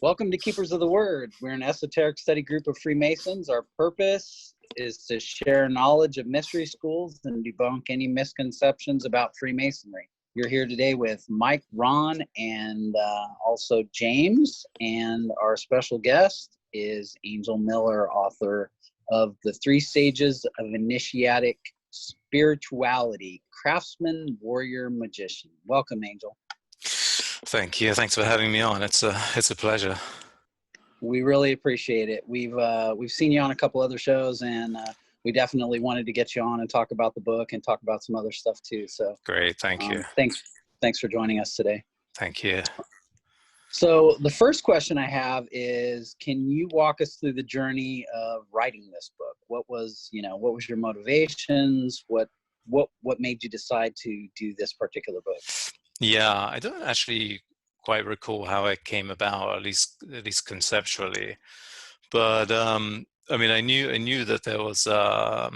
Welcome to Keepers of the Word. We're an esoteric study group of Freemasons. Our purpose is to share knowledge of mystery schools and debunk any misconceptions about Freemasonry. You're here today with Mike, Ron, and also James. And our special guest is Angel Millar, author of The 3 Stages of Initiatic Spirituality, Craftsman, Warrior, Magician. Welcome, Angel. Thank you. Thanks for having me on. It's a pleasure. We really appreciate it. We've seen you on a couple other shows, and we definitely wanted to get you on and talk about the book and talk about some other stuff too. So great. Thank you. Thanks for joining us today. Thank you. So the first question I have is, can you walk us through the journey of writing this book? What was your motivations? What made you decide to do this particular book? Yeah, I don't actually quite recall how it came about, at least conceptually. But I mean, I knew that there was at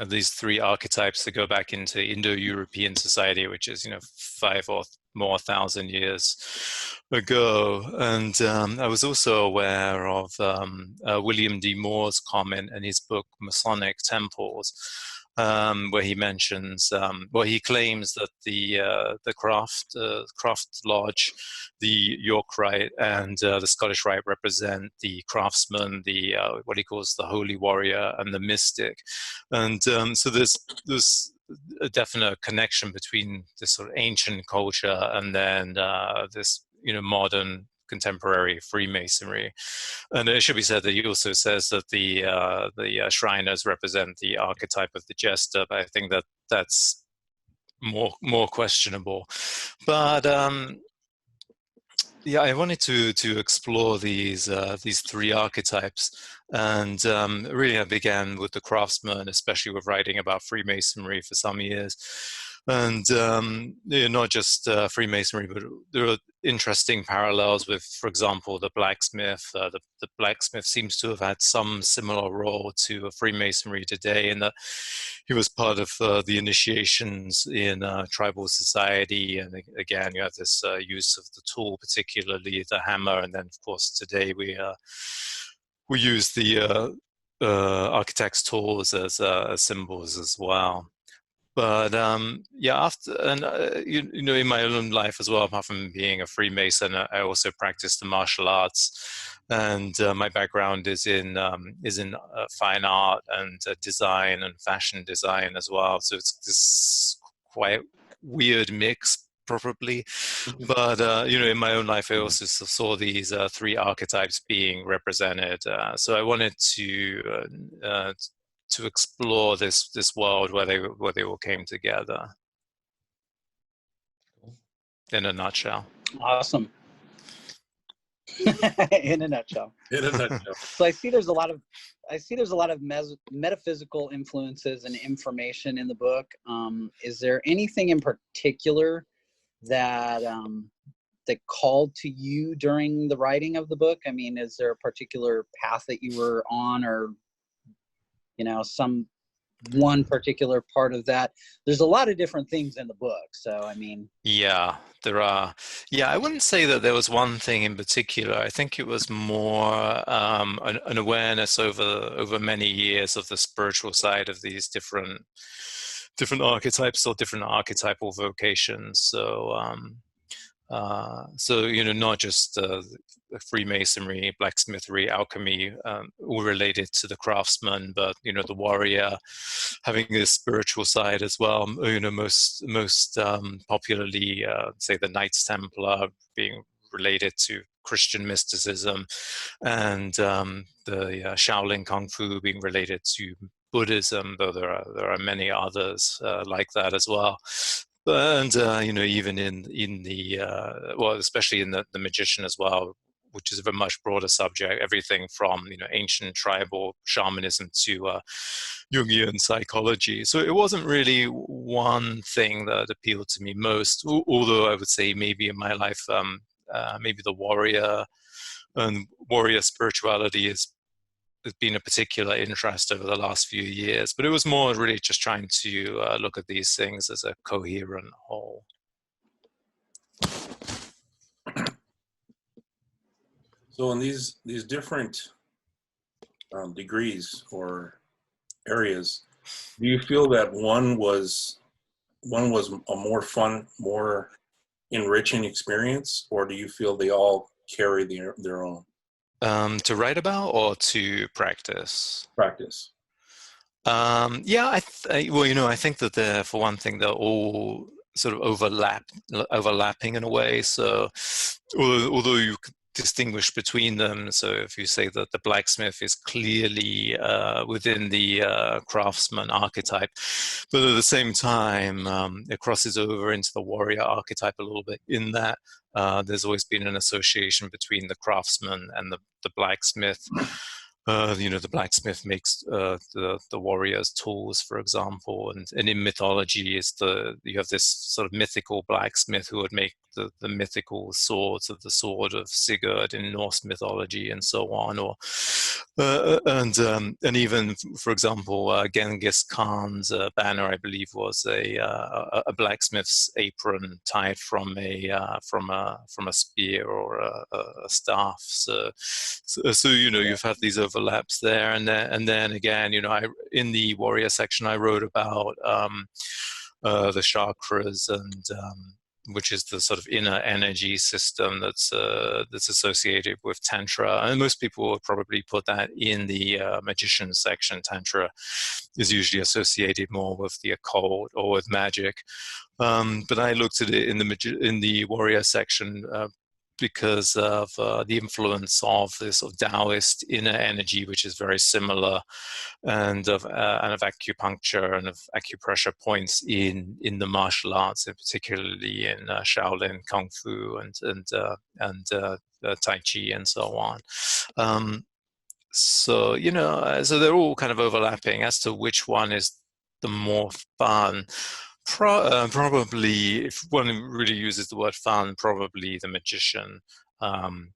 least 3 archetypes that go back into Indo-European society, which is 5 or more thousand years ago. And I was also aware of William D. Moore's comment in his book Masonic Temples, where he mentions, he claims that the Craft Lodge, the York Rite, and the Scottish Rite represent the craftsman, the what he calls the holy warrior, and the mystic. And so there's a definite connection between this sort of ancient culture and then this modern contemporary Freemasonry. And it should be said that he also says that the Shriners represent the archetype of the jester, but I think that that's more questionable. But yeah, I wanted to explore these 3 archetypes, and really I began with the craftsman, especially with writing about Freemasonry for some years. And not just Freemasonry, but there are interesting parallels with, for example, the blacksmith. The blacksmith seems to have had some similar role to Freemasonry today, in that he was part of the initiations in tribal society. And again, you have this use of the tool, particularly the hammer. And then, of course, today we use the architect's tools as symbols as well. But yeah, after, and in my own life as well, apart from being a Freemason, I also practiced the martial arts, and my background is in fine art and design and fashion design as well. So it's this quite weird mix, probably. But in my own life, I also saw these 3 archetypes being represented. So I wanted to explore this world where they all came together. In a nutshell. Awesome. In a nutshell. So I see there's a lot of metaphysical influences and information in the book. Is there anything in particular that called to you during the writing of the book? I mean, is there a particular path that you were on, or some one particular part of that? There's a lot of different things in the book, so I mean. Yeah, there are. Yeah, I wouldn't say that there was one thing in particular. I think it was more an awareness over many years of the spiritual side of these different archetypes or different archetypal vocations. So not just Freemasonry, blacksmithery, alchemy, all related to the craftsman, but the warrior having this spiritual side as well. Most popularly, say the Knights Templar being related to Christian mysticism, and the Shaolin Kung Fu being related to Buddhism, though there are many others like that as well. And even in the especially in the magician as well, which is a much broader subject, everything from ancient tribal shamanism to Jungian psychology. So it wasn't really one thing that appealed to me most, although I would say maybe in my life, maybe the warrior and warrior spirituality has been a particular interest over the last few years, but it was more really just trying to look at these things as a coherent whole. So in these different degrees or areas, do you feel that one was a more fun, more enriching experience, or do you feel they all carry their own To write about or to practice? practice? Yeah, well, I think that for one thing, they're all sort of overlapping in a way. So, although you could distinguish between them, so if you say that the blacksmith is clearly within the craftsman archetype, but at the same time, it crosses over into the warrior archetype a little bit. In that, there's always been an association between the craftsman and the blacksmith. The blacksmith makes the warrior's tools, for example, and in mythology you have this sort of mythical blacksmith who would make the mythical swords of the sword of Sigurd in Norse mythology and so on, or and even, for example, Genghis Khan's banner, I believe, was a blacksmith's apron tied from a spear or a staff. So you've had these overlaps there, and then again, in the warrior section, I wrote about the chakras and which is the sort of inner energy system that's associated with Tantra. And most people would probably put that in the magician section. Tantra is usually associated more with the occult or with magic. But I looked at it in the warrior section because of the influence of this sort of Taoist inner energy, which is very similar, and of acupuncture and of acupressure points in the martial arts, and particularly in Shaolin Kung Fu and Tai Chi and so on. So they're all kind of overlapping. As to which one is the more fun, probably, if one really uses the word fun, probably the magician,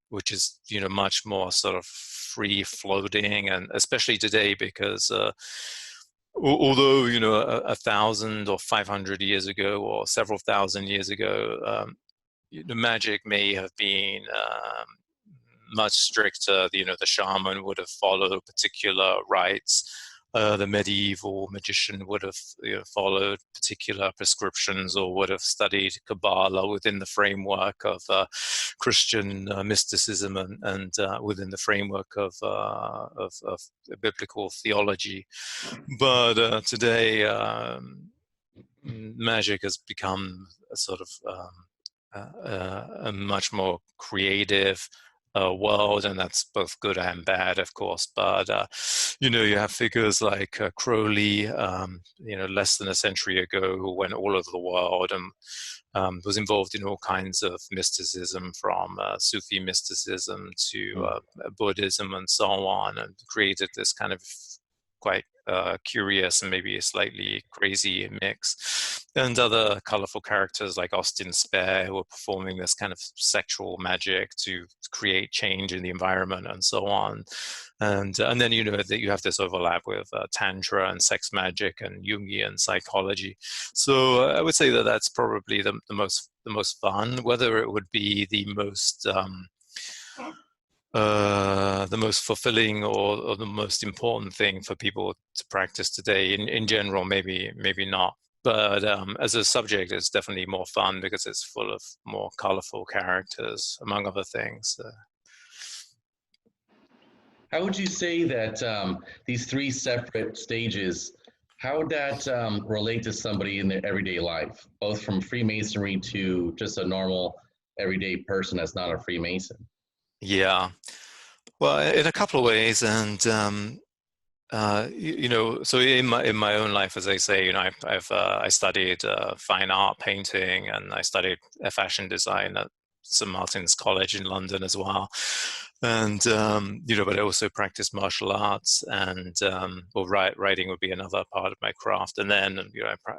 which is much more sort of free floating, and especially today, because although 1,000 or 500 years ago or several thousand years ago, the magic may have been much stricter. The shaman would have followed particular rites. The medieval magician would have followed particular prescriptions, or would have studied Kabbalah within the framework of Christian mysticism and within the framework of biblical theology. But today, magic has become a sort of a much more creative world, and that's both good and bad, of course. But you have figures like Crowley, less than a century ago, who went all over the world and was involved in all kinds of mysticism, from Sufi mysticism to Buddhism and so on, and created this kind of quite curious and maybe a slightly crazy mix. And other colorful characters like Austin Spare, who are performing this kind of sexual magic to create change in the environment and so on. And then that you have this overlap with Tantra and sex magic and Jungian psychology. So I would say that that's probably the most fun. Whether it would be the most fulfilling or the most important thing for people to practice today, in general, maybe not. But as a subject, it's definitely more fun because it's full of more colorful characters, among other things. How would you say that these three separate stages, how would that relate to somebody in their everyday life, both from Freemasonry to just a normal everyday person that's not a Freemason? Yeah, well, in a couple of ways, and so in my own life, as I say, I studied fine art, painting, and I studied fashion design at St. Martin's College in London as well. And but I also practiced martial arts, and writing would be another part of my craft. And then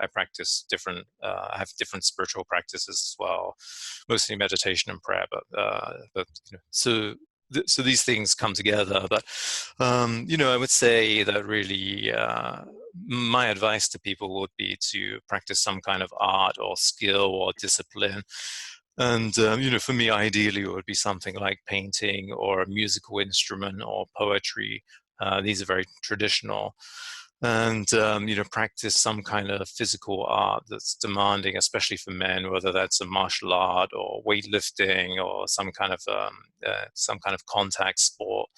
I practice different. I have different spiritual practices as well, mostly meditation and prayer. But so these things come together. But I would say that really my advice to people would be to practice some kind of art or skill or discipline And for me, ideally, it would be something like painting or a musical instrument or poetry. These are very traditional. And practice some kind of physical art that's demanding, especially for men, whether that's a martial art or weightlifting or some kind of contact sport.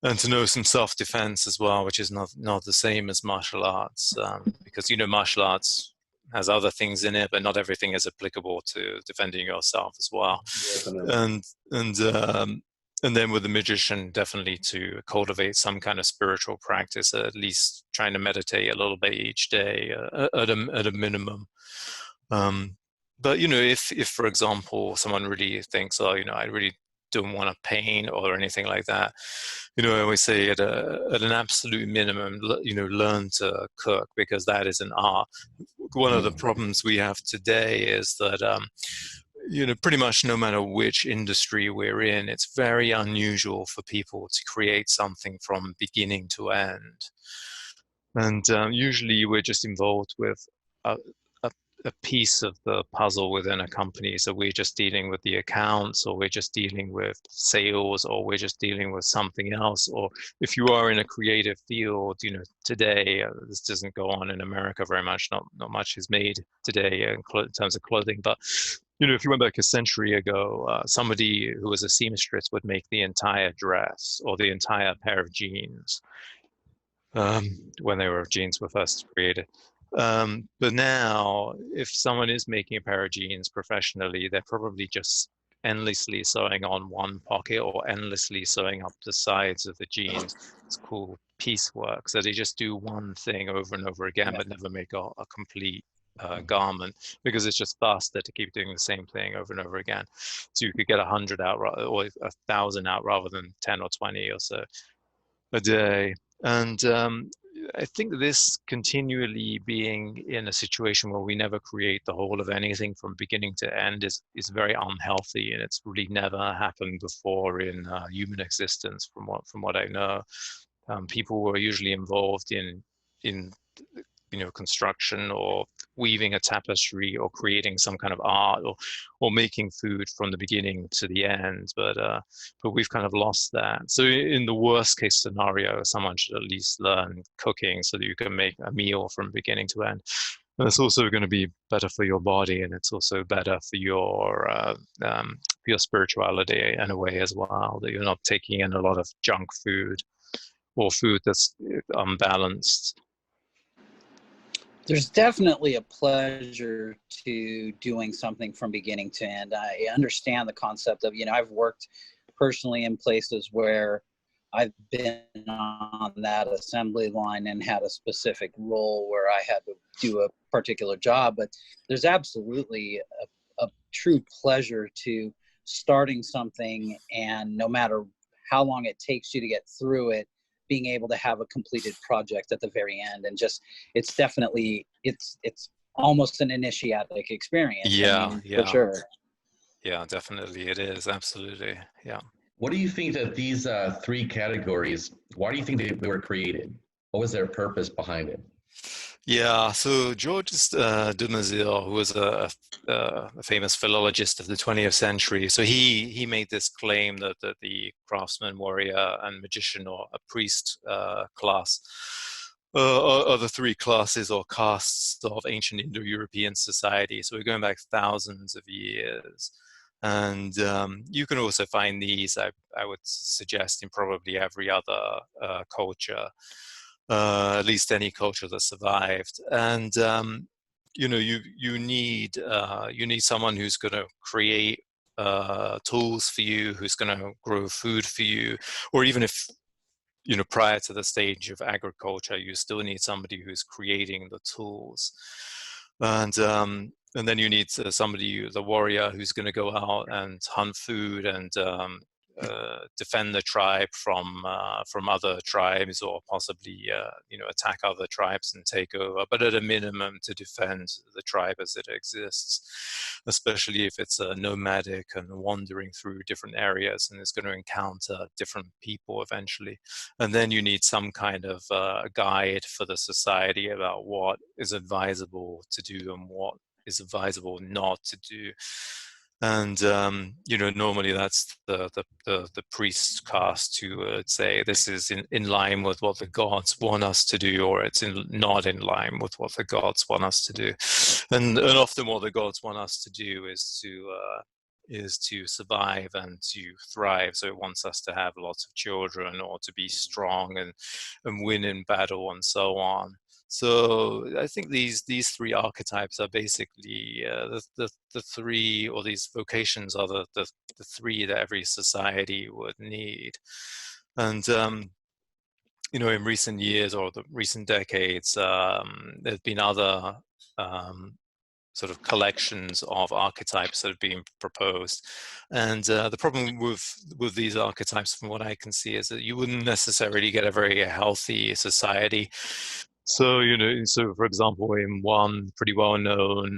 And to know some self-defense as well, which is not the same as martial arts, because martial arts has other things in it, but not everything is applicable to defending yourself as well. Definitely. And then with the magician, definitely to cultivate some kind of spiritual practice, at least trying to meditate a little bit each day at a minimum. But if for example someone really thinks, oh, I really don't want to paint or anything like that, I always say at an absolute minimum, learn to cook, because that is an art. One of the problems we have today is that pretty much no matter which industry we're in, it's very unusual for people to create something from beginning to end. And usually we're just involved with a piece of the puzzle within a company. So we're just dealing with the accounts, or we're just dealing with sales, or we're just dealing with something else. Or if you are in a creative field, today, this doesn't go on in America very much. Not much is made today in terms of clothing. But, if you went back a century ago, somebody who was a seamstress would make the entire dress or the entire pair of jeans. When jeans were first created. But now, if someone is making a pair of jeans professionally, they're probably just endlessly sewing on one pocket or endlessly sewing up the sides of the jeans. It's called piecework. So they just do one thing over and over again, but never make a complete garment, because it's just faster to keep doing the same thing over and over again. So you could get 100 out or 1,000 out rather than 10 or 20 or so a day. And I think this continually being in a situation where we never create the whole of anything from beginning to end is very unhealthy, and it's really never happened before in human existence, from what I know. People were usually involved in construction, or weaving a tapestry, or creating some kind of art, or making food from the beginning to the end. But we've kind of lost that. So in the worst case scenario, someone should at least learn cooking so that you can make a meal from beginning to end. And it's also going to be better for your body, and it's also better for your spirituality in a way as well, that you're not taking in a lot of junk food or food that's unbalanced. There's definitely a pleasure to doing something from beginning to end. I understand the concept of, I've worked personally in places where I've been on that assembly line and had a specific role where I had to do a particular job. But there's absolutely a true pleasure to starting something, and no matter how long it takes you to get through it, being able to have a completed project at the very end. And just, it's definitely, it's almost an initiatic experience. Yeah. For sure. Yeah, definitely it is. Absolutely. Yeah. What do you think that these three categories, why do you think they were created? What was their purpose behind it? Yeah, so Georges Dumézil, who was a famous philologist of the 20th century, so he made this claim that the craftsman, warrior, and magician, or a priest class are the three classes or castes of ancient Indo-European society. So we're going back thousands of years. And you can also find these, I would suggest, in probably every other culture. At least any culture that survived. And you need someone who's going to create tools for you, who's going to grow food for you, or even if prior to the stage of agriculture, you still need somebody who's creating the tools. And then you need somebody, the warrior, who's going to go out and hunt food and defend the tribe from other tribes, or possibly attack other tribes and take over, but at a minimum to defend the tribe as it exists, especially if it's nomadic and wandering through different areas and is going to encounter different people eventually. And then you need some kind of guide for the society about what is advisable to do and what is advisable not to do. And normally that's the priest caste who would say this is in line with what the gods want us to do, or it's not in line with what the gods want us to do. And often what the gods want us to do is to survive and to thrive. So it wants us to have lots of children, or to be strong and win in battle, and so on. So I think these three archetypes are basically the three, or these vocations are the three that every society would need. And in recent years, or the recent decades, there's been other sort of collections of archetypes that have been proposed. And the problem with these archetypes, from what I can see, is that you wouldn't necessarily get a very healthy society. So, so for example, in one pretty well-known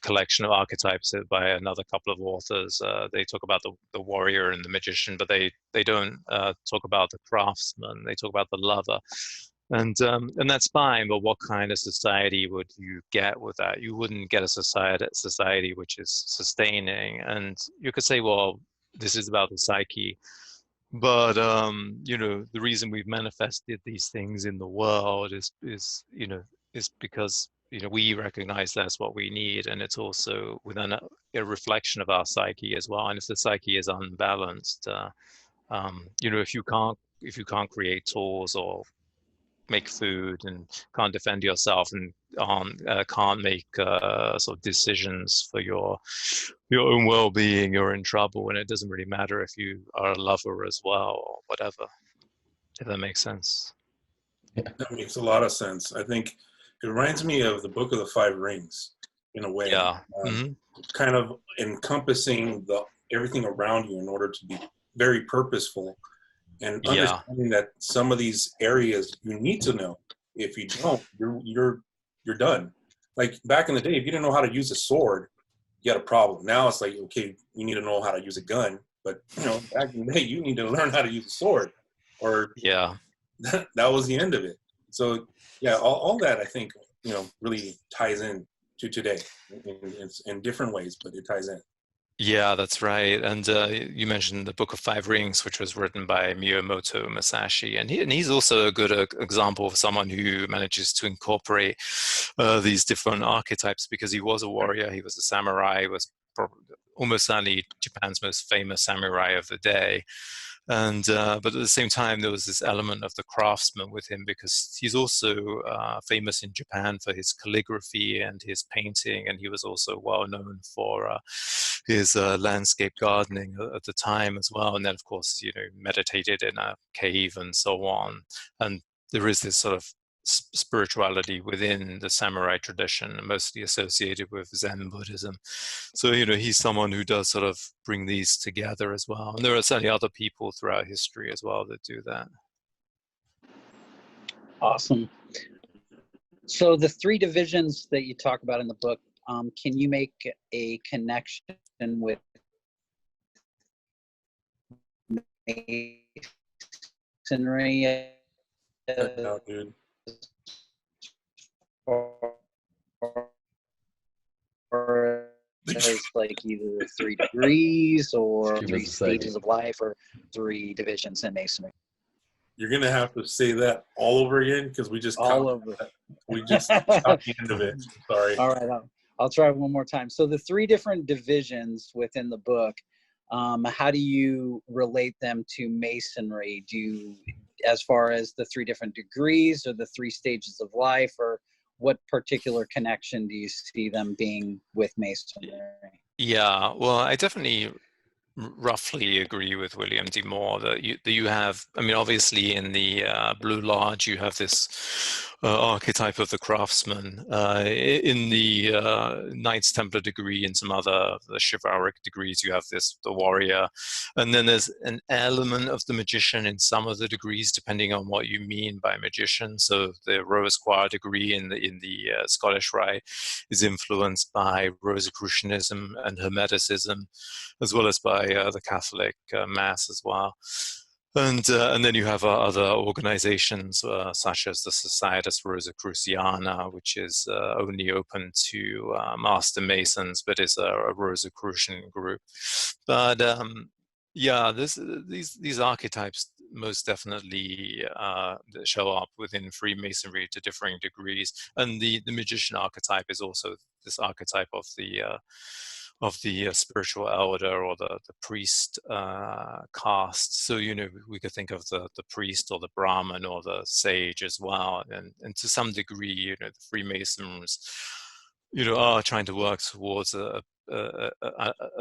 collection of archetypes by another couple of authors, they talk about the warrior and the magician, but they don't talk about the craftsman. They talk about the lover. And that's fine, but what kind of society would you get with that? You wouldn't get a society which is sustaining. And you could say, well, this is about the psyche. But the reason we've manifested these things in the world is because we recognize that's what we need, and it's also within a reflection of our psyche as well. And if the psyche is unbalanced, if you can't create tools or make food and can't defend yourself and can't make sort of decisions for your own well-being, you're in trouble. And it doesn't really matter if you are a lover as well, or whatever, if that makes sense. That makes a lot of sense. I think it reminds me of the Book of the Five Rings in a way. Yeah. Kind of encompassing everything around you in order to be very purposeful, and understanding that some of these areas you need to know. If you don't, you're done. Like back in the day, if you didn't know how to use a sword, you had a problem. Now it's like, okay, you need to know how to use a gun, but back in the day, you need to learn how to use a sword, or that was the end of it. So yeah, all that I think really ties in to today in different ways, but it ties in. Yeah, that's right. And you mentioned the Book of Five Rings, which was written by Miyamoto Musashi. And he's also a good example of someone who manages to incorporate these different archetypes, because he was a warrior, he was a samurai, he was almost certainly Japan's most famous samurai of the day. And but at the same time, there was this element of the craftsman with him, because he's also famous in Japan for his calligraphy and his painting, and he was also well known for his landscape gardening at the time as well. And then, of course, meditated in a cave and so on. And there is this sort of spirituality within the samurai tradition, mostly associated with Zen Buddhism. So, he's someone who does sort of bring these together as well. And there are certainly other people throughout history as well that do that. Awesome. So the three divisions that you talk about in the book, can you make a connection with masonry? No, dude. Or as like either 3 degrees or 3 stages of life, or 3 divisions in masonry? You're gonna have to say that all over again, because we just we just stopped the end of it. Sorry. All right, I'll try one more time. So the 3 different divisions within the book, how do you relate them to masonry? Do you, as far as the 3 different degrees or the 3 stages of life, or what particular connection do you see them being with masonry? Yeah, well, I definitely roughly agree with William D. Moore that you have, I mean, obviously in the Blue Lodge, you have this archetype of the craftsman. In the Knights Templar degree and some other the chivalric degrees, you have the warrior. And then there's an element of the magician in some of the degrees, depending on what you mean by magician. So the Rosicrucian degree in the Scottish Rite is influenced by Rosicrucianism and Hermeticism, as well as by the Catholic Mass as well. And then you have other organizations such as the Societas Rosicruciana, which is only open to master masons, but is a Rosicrucian group. But yeah, these archetypes most definitely show up within Freemasonry to differing degrees, and the magician archetype is also this archetype of the spiritual elder or the priest caste. So, you know, we could think of the priest or the Brahmin or the sage as well. And to some degree, you know, the Freemasons, you know, are trying to work towards a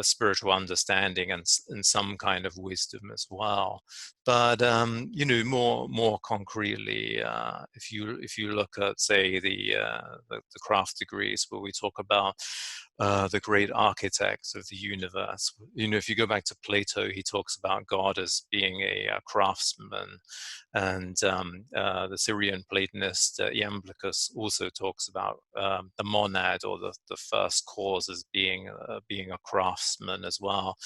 spiritual understanding and some kind of wisdom as well. But you know, more concretely, if you look at, say, the craft degrees, where we talk about the great architects of the universe. You know, if you go back to Plato, he talks about God as being a craftsman, and the Syrian Platonist Iamblichus also talks about the monad, or the first cause, as being a craftsman as well.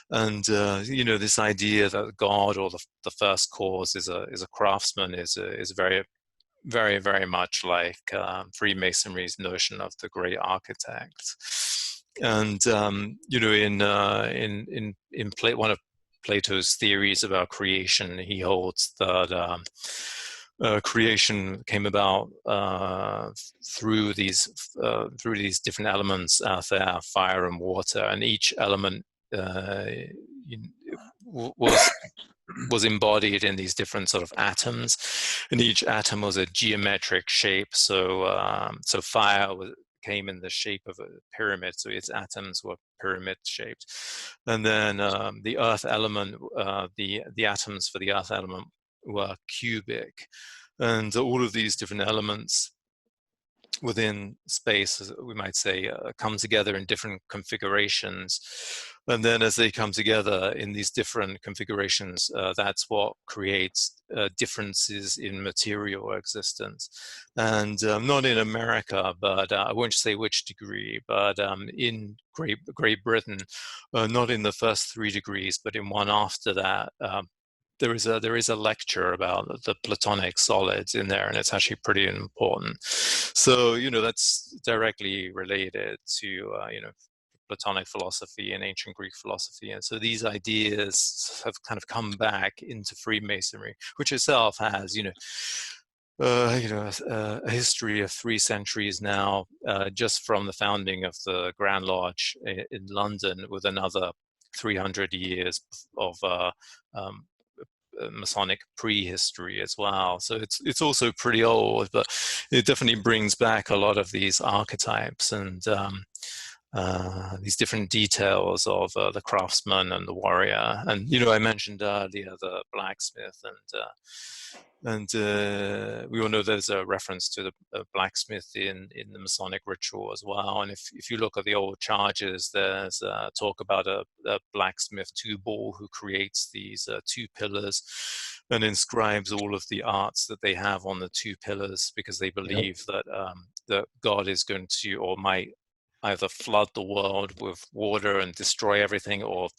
And you know, this idea that God, or the first cause, is a craftsman is very, very, very much like Freemasonry's notion of the great architect. And you know, in one of Plato's theories about creation, he holds that creation came about through these different elements out there, fire and water, and each element was embodied in these different sort of atoms, and each atom was a geometric shape. So so fire came in the shape of a pyramid, so its atoms were pyramid shaped. And then the earth element, the atoms for the earth element were cubic, and all of these different elements within space, we might say, come together in different configurations. And then as they come together in these different configurations, that's what creates differences in material existence. And not in America, but I won't say which degree, but in Great Britain, not in the first 3 degrees, but in one after that, there is a lecture about the Platonic solids in there, and it's actually pretty important. So, you know, that's directly related to you know, Platonic philosophy and ancient Greek philosophy. And so these ideas have kind of come back into Freemasonry, which itself has, you know, a history of 3 centuries now, just from the founding of the Grand Lodge in London, with another 300 years of Masonic prehistory as well. So it's also pretty old, but it definitely brings back a lot of these archetypes and these different details of the craftsman and the warrior. And, you know, I mentioned earlier the blacksmith, and we all know there's a reference to the blacksmith in the Masonic ritual as well. And if you look at the old charges, there's talk about a blacksmith two-ball who creates these 2 pillars and inscribes all of the arts that they have on the 2 pillars, because they believe that God is going to, or might, either flood the world with water and destroy everything, or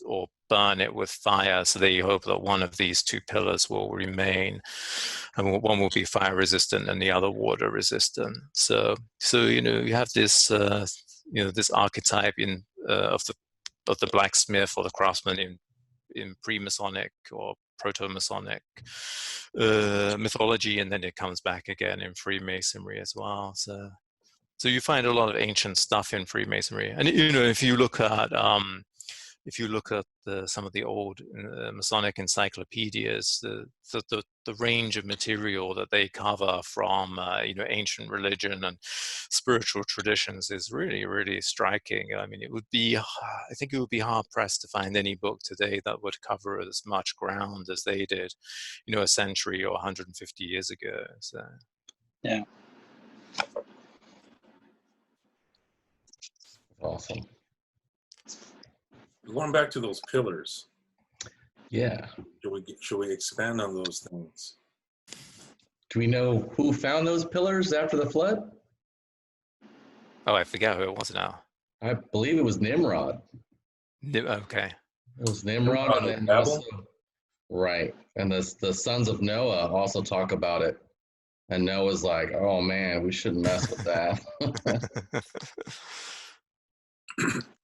burn it with fire. So they hope that one of these 2 pillars will remain, and one will be fire resistant and the other water resistant. So you know, you have this you know, this archetype of the blacksmith or the craftsman in pre-Masonic or proto-Masonic mythology, and then it comes back again in Freemasonry as well. So you find a lot of ancient stuff in Freemasonry. And, you know, if you look at some of the old Masonic encyclopedias, the range of material that they cover from you know, ancient religion and spiritual traditions is really, really striking. I mean, I think it would be hard pressed to find any book today that would cover as much ground as they did, you know, a century or 150 years ago. So Yeah. Awesome. Going back to those pillars, Yeah. should we expand on those things? Do we know who found those pillars after the flood? oh, I forget who it was now. I believe it was Nimrod. Okay. It was Nimrod, and then Babel? also Right. And the sons of Noah also talk about it. And Noah's like, oh man, we shouldn't mess with that.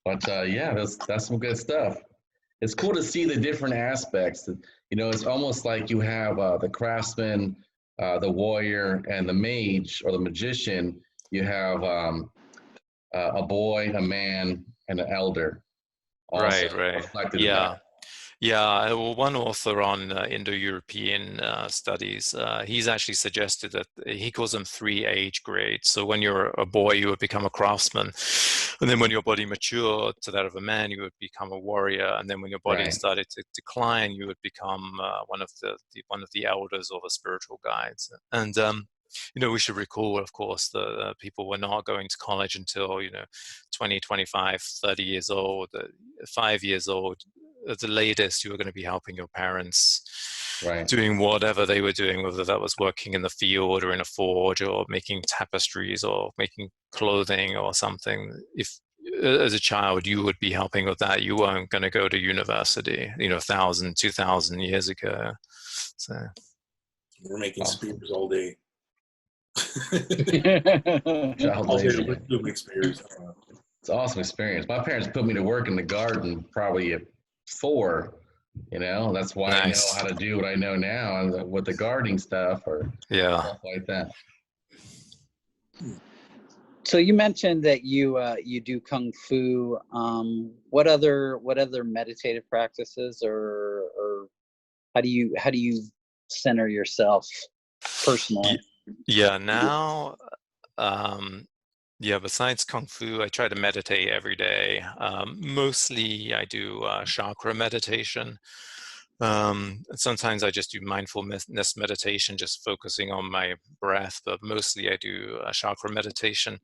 But yeah, that's some good stuff. It's cool to see the different aspects. You know, it's almost like you have the craftsman, the warrior, and the mage or the magician. You have a boy, a man, and an elder also Right. reflected in Yeah. that. Yeah, well, one author on Indo-European studies, he's actually suggested that he calls them 3 age grades. So when you're a boy, you would become a craftsman, and then when your body matured to that of a man, you would become a warrior, and then when your body Right. started to decline, you would become one of the elders or the spiritual guides. And you know, we should recall, of course, that people were not going to college until 20, 25, 30 years old, 5 years old. At the latest, you were going to be helping your parents Right. doing whatever they were doing, whether that was working in the field or in a forge or making tapestries or making clothing or something. If as a child you would be helping with that, you weren't going to go to university, 1,000, 2,000 years ago. So We're making spears all day. Child All day labor. we're doing spears. It's an awesome experience. My parents put me to work in the garden probably at 4. You know, that's why I know nice. how to do what I know now and with the gardening stuff or Yeah. stuff like that. So you mentioned that you do kung fu. What other meditative practices or how do you center yourself personally? Yeah, now besides Kung Fu, I try to meditate every day. Mostly I do chakra meditation. Sometimes I just do mindfulness meditation, just focusing on my breath, but mostly I do chakra meditation.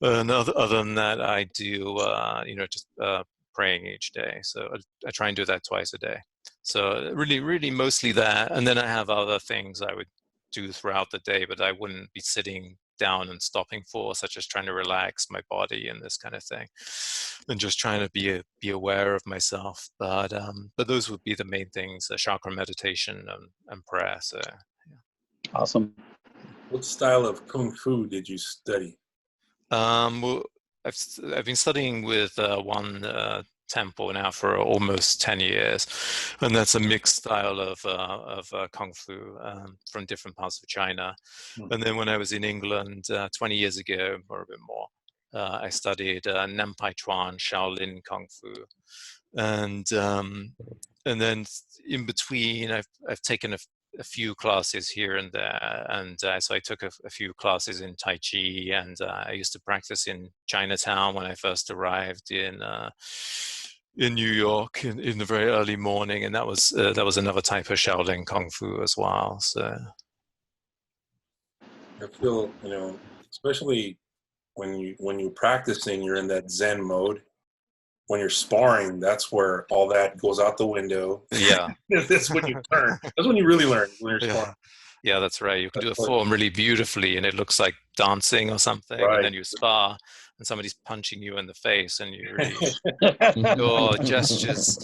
And other than that, I do, just praying each day. So I try and do that twice a day. So really mostly that. And then I have other things I would do throughout the day, but I wouldn't be sitting down and stopping for, such as trying to relax my body and this kind of thing, and just trying to be aware of myself. But those would be the main things: chakra meditation and prayer. So yeah. Awesome. What style of kung fu did you study? Well, I've been studying with one temple now for almost 10 years, and that's a mixed style of kung fu from different parts of China. And then when I was in England 20 years ago, or a bit more, I studied Nanpai Chuan Shaolin Kung Fu, and then in between, I've taken a few classes here and there, and so I took a few classes in Tai Chi, and I used to practice in Chinatown when I first arrived in New York in the very early morning, and that was another type of Shaolin Kung Fu as well. So I feel, especially when you're practicing, you're in that Zen mode. When you're sparring, that's where all that goes out the window. yeah. That's when you learn. That's when you really learn, when you're sparring. Yeah, that's right. You can do a form really beautifully, and it looks like dancing or something. Right. And then you spar, and somebody's punching you in the face, and you really your gestures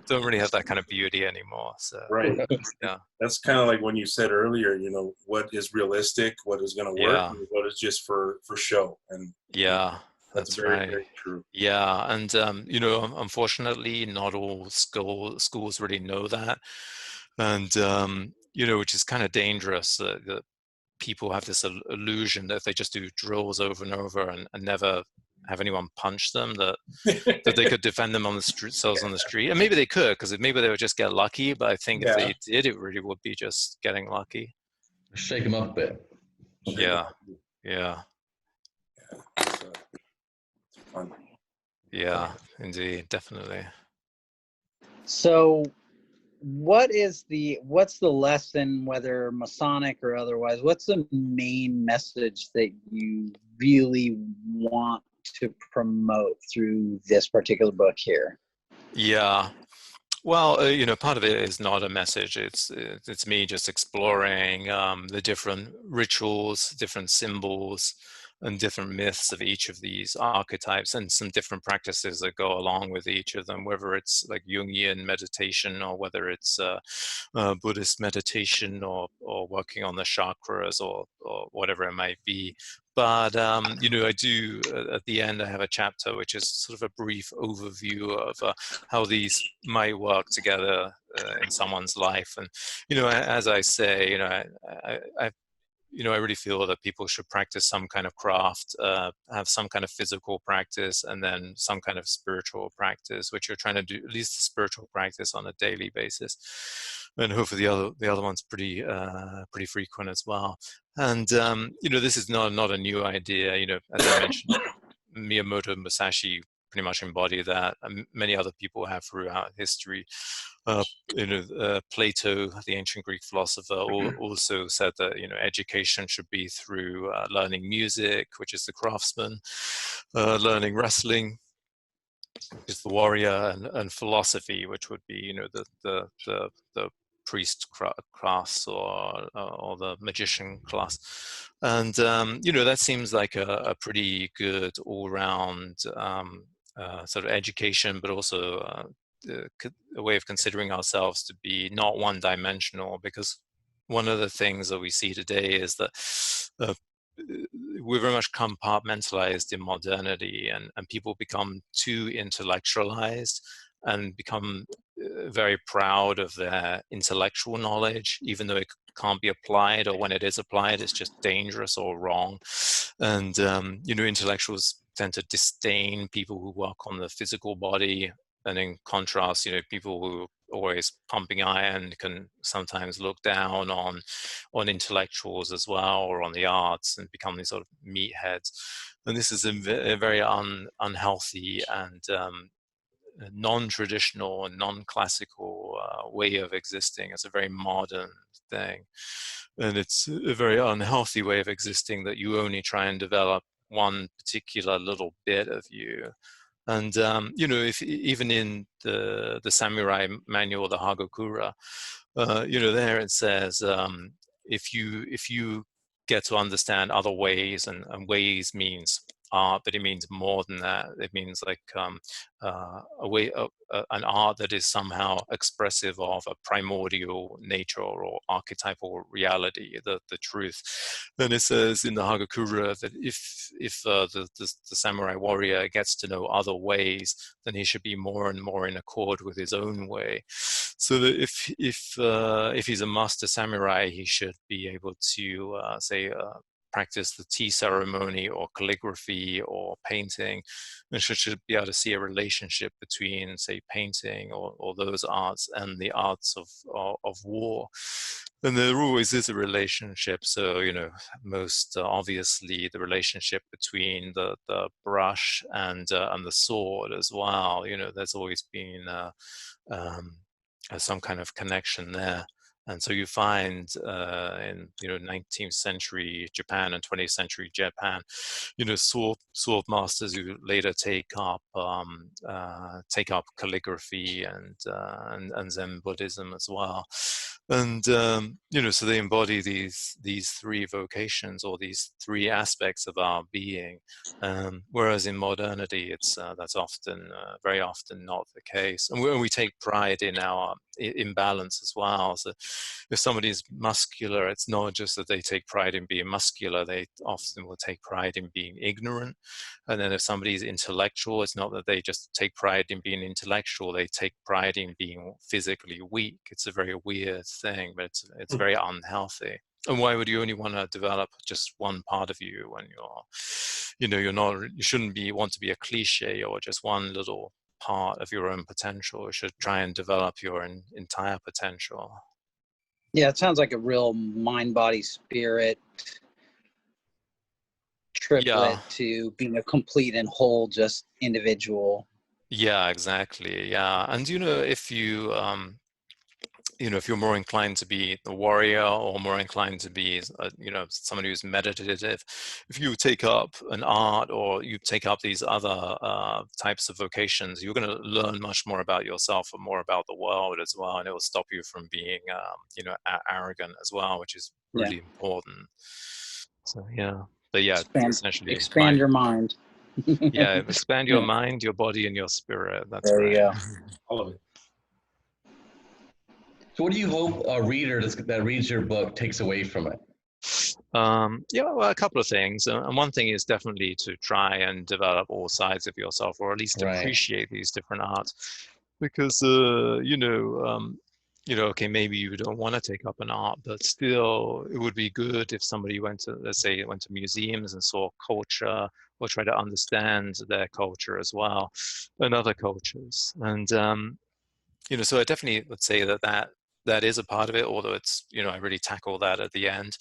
don't really have that kind of beauty anymore. So Right. yeah, That's kind of like when you said earlier, what is realistic, what is going to work, Yeah. and what is just for show. And yeah, that's very, right. very true. Yeah, and unfortunately, not all schools really know that, and which is kind of dangerous. That people have this illusion that if they just do drills over and over and never have anyone punch them, that they could defend them on the themselves on the street. And maybe they could, because maybe they would just get lucky. But I think if they did, it really would be just getting lucky. Shake them up a bit. Yeah. It's fun. Yeah, indeed, definitely. So what's the lesson, whether Masonic or otherwise, what's the main message that you really want to promote through this particular book here? Yeah. Well, part of it is not a message. It's me just exploring the different rituals, different symbols, different myths of each of these archetypes, and some different practices that go along with each of them, whether it's like Jungian meditation or whether it's Buddhist meditation or working on the chakras or whatever it might be. But I do at the end I have a chapter which is sort of a brief overview of how these might work together in someone's life. And as I say, I really feel that people should practice some kind of craft, have some kind of physical practice, and then some kind of spiritual practice, which you're trying to do, at least the spiritual practice on a daily basis. And hopefully the other one's pretty frequent as well. And, this is not a new idea. As I mentioned, Miyamoto Musashi pretty much embody that. And many other people have throughout history. Plato, the ancient Greek philosopher, also said that education should be through learning music, which is the craftsman, learning wrestling, which is the warrior, and philosophy, which would be the priest class or the magician class. And that seems like a pretty good all-round sort of education, but also a way of considering ourselves to be not one-dimensional, because one of the things that we see today is that we're very much compartmentalized in modernity, and people become too intellectualized and become very proud of their intellectual knowledge, even though it can't be applied, or when it is applied, it's just dangerous or wrong. And intellectuals tend to disdain people who work on the physical body. And in contrast, people who are always pumping iron can sometimes look down on intellectuals as well, or on the arts, and become these sort of meatheads. And this is a very unhealthy and non-traditional and non-classical way of existing. It's a very modern thing. And it's a very unhealthy way of existing that you only try and develop one particular little bit of you. And if even in the samurai manual, the Hagakura, there it says if you get to understand other ways, and ways means art, but it means more than that. It means like a way, an art that is somehow expressive of a primordial nature or archetypal reality, the truth. Then it says in the Hagakura that if the samurai warrior gets to know other ways, then he should be more and more in accord with his own way. So that if he's a master samurai, he should be able to practice the tea ceremony or calligraphy or painting, and should be able to see a relationship between, say, painting or those arts and the arts of war. And there always is a relationship. So, most obviously the relationship between the brush and the sword as well. There's always been some kind of connection there. And so you find in 19th century Japan and 20th century Japan, sword masters who later take up calligraphy and Zen Buddhism as well. And so they embody these three vocations, or these three aspects of our being. Whereas in modernity, that's often very often not the case, and we take pride in our imbalance as well. So if somebody's muscular, it's not just that they take pride in being muscular, they often will take pride in being ignorant. And then if somebody's intellectual, it's not that they just take pride in being intellectual, they take pride in being physically weak. It's a very weird thing, but it's very unhealthy. And why would you only want to develop just one part of you when you shouldn't want to be a cliche or just one little part of your own potential. You should try and develop your entire potential. Yeah, it sounds like a real mind, body, spirit triplet to being a complete and whole, just individual. Yeah, exactly. Yeah. And if you're more inclined to be the warrior or more inclined to be, someone who's meditative, if you take up an art or you take up these other types of vocations, you're going to learn much more about yourself and more about the world as well. And it will stop you from being, arrogant as well, which is really important. So, yeah. but yeah, essentially, expand your mind. yeah, expand your mind, your body, and your spirit. That's There right. you go. All of it. So what do you hope a reader that reads your book takes away from it? Yeah, well, a couple of things. And one thing is definitely to try and develop all sides of yourself, or at least Right. appreciate these different arts. Because, okay, maybe you don't want to take up an art, but still it would be good if somebody went to, let's say, went to museums and saw culture, or try to understand their culture as well, and other cultures. And, so I definitely would say that is a part of it, although it's, I really tackle that at the end.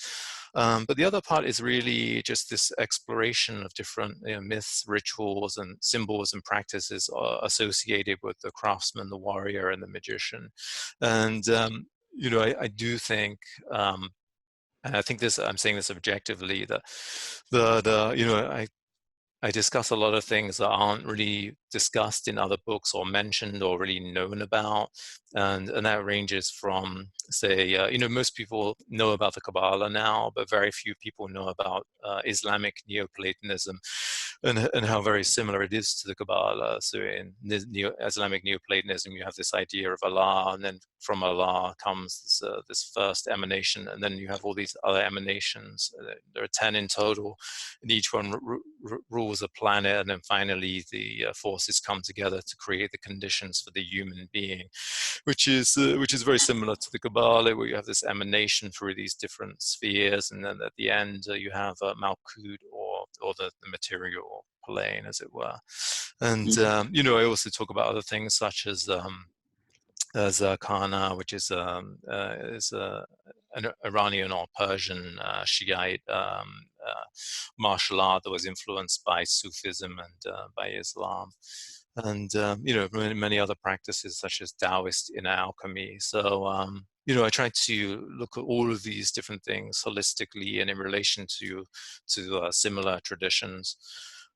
But the other part is really just this exploration of different myths, rituals, and symbols and practices associated with the craftsman, the warrior, and the magician. And, I do think, and I think I'm saying this objectively, that I discuss a lot of things that aren't really discussed in other books or mentioned or really known about. And that ranges from, say, most people know about the Kabbalah now, but very few people know about Islamic Neoplatonism and how very similar it is to the Kabbalah. So in Islamic Neoplatonism, you have this idea of Allah, and then from Allah comes this first emanation, and then you have all these other emanations. There are 10 in total, and each one rules a planet, and then finally the forces come together to create the conditions for the human being, which is very similar to the Kabbalah, where you have this emanation through these different spheres, and then at the end you have Malkut, or the material plane, as it were. And I also talk about other things such as Kana, which is an Iranian or Persian Shiite martial art that was influenced by Sufism and by Islam, and many other practices such as Taoist inner alchemy. So I try to look at all of these different things holistically and in relation to similar traditions.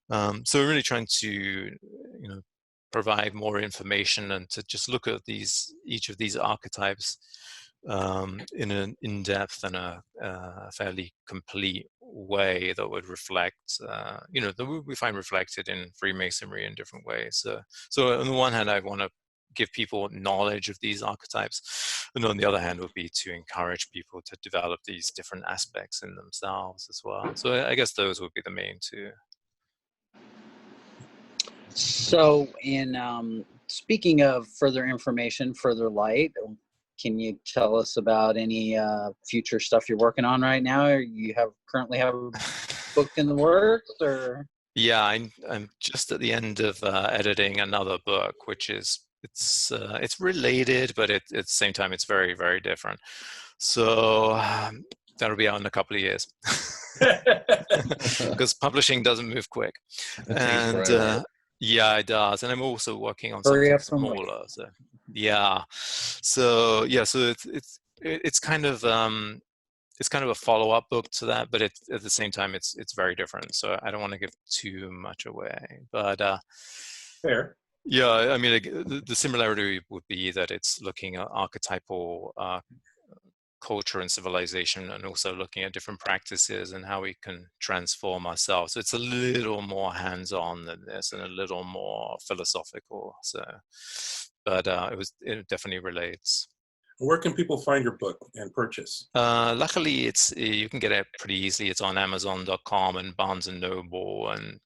So we're really trying to provide more information and to just look at each of these archetypes in an in-depth and a fairly complete way that would reflect, that we find reflected in Freemasonry in different ways. So on the one hand, I want to give people knowledge of these archetypes, and on the other hand would be to encourage people to develop these different aspects in themselves as well. So I guess those would be the main two. So in speaking of further information, further light, can you tell us about any future stuff you're working on right now, or you currently have a book in the works, or? Yeah, I'm just at the end of editing another book, which is it's related, but at the same time it's very, very different. So that'll be out in a couple of years, because publishing doesn't move quick. And yeah, it does. And I'm also working on something smaller. So yeah, so it's kind of a follow-up book to that, but at the same time it's very different. So I don't want to give too much away. But fair. Yeah, I mean, the similarity would be that it's looking at archetypal culture and civilization, and also looking at different practices and how we can transform ourselves. So it's a little more hands-on than this, and a little more philosophical. So, but it definitely relates. Where can people find your book and purchase? Luckily, you can get it pretty easily. It's on Amazon.com and Barnes and Noble, and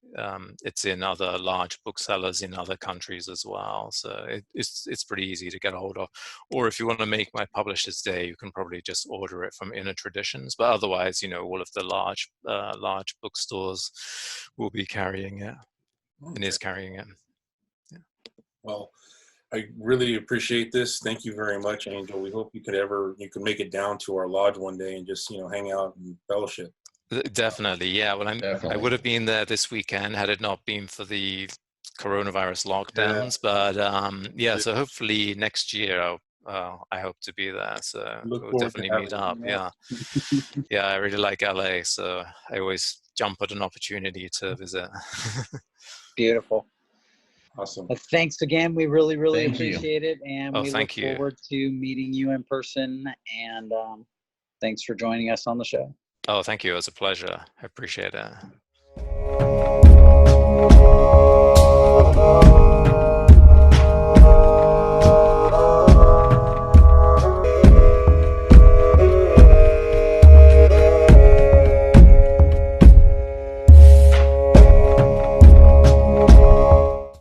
it's in other large booksellers in other countries as well. So it's pretty easy to get a hold of. Or if you want to make my publisher's day, you can probably just order it from Inner Traditions. But otherwise, all of the large bookstores will be carrying it, and is carrying it. Yeah. Well, I really appreciate this. Thank you very much, Angel. We hope you could make it down to our lodge one day and just, hang out and fellowship. Definitely. Yeah. Well, I would have been there this weekend had it not been for the coronavirus lockdowns. Yeah. But so hopefully next year, I hope to be there. So we'll definitely meet up. Yeah. Yeah. I really like LA. So I always jump at an opportunity to visit. Beautiful. Awesome. Well, thanks again. We really, really appreciate it. And we look you. forward to meeting you in person. And thanks for joining us on the show. Oh, thank you. It was a pleasure. I appreciate it.